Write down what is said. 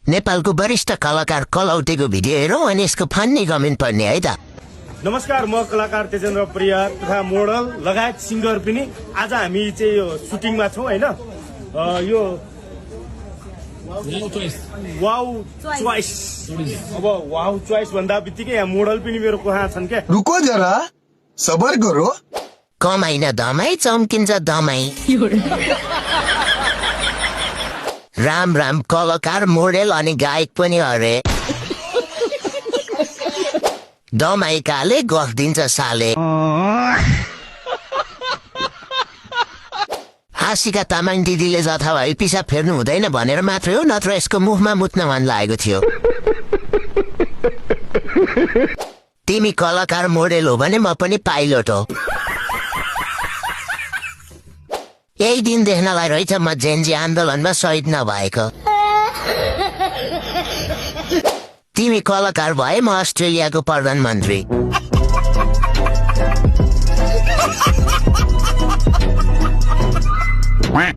नेपालको वरिष्ठ कलाकार कलौटेको भिडियो हेरौँ अनि यसको फन्नी कमेन्ट पढ्ने है त। नमस्कार, म कलाकार तेजेन्द्र परियार तथा मोडल लगायत सिङ्गर पनि आज हामी चाहिँ यो सुटिङमा छौँ होइन। यो वाउ चोइस, अब वाउ चोइस भन्दा बित्तिकै यहाँ मोडल पनि मेरो कहाँ छन् क्या। रुको जरा सबर करो। कमाइन दमाई चम्किन्छ दमाई। राम राम कलाकार मोडेल अनि गायक पनि अरे। दमाईकाले गफ दिन्छ साले। हाँसीका तामाङ दिदीले जथाभावी पिसाब फेर्नु हुँदैन भनेर मात्रै हो, नत्र यसको मुखमा मुत्न मन लागेको थियो। तिमी कलाकार मोडेल हो भने म पनि पाइलट हो। यही दिन देख्नलाई रहेछ म जेन्जी आन्दोलनमा शहीद नभएको। तिमी कलाकार भए म अस्ट्रेलियाको प्रधानमन्त्री।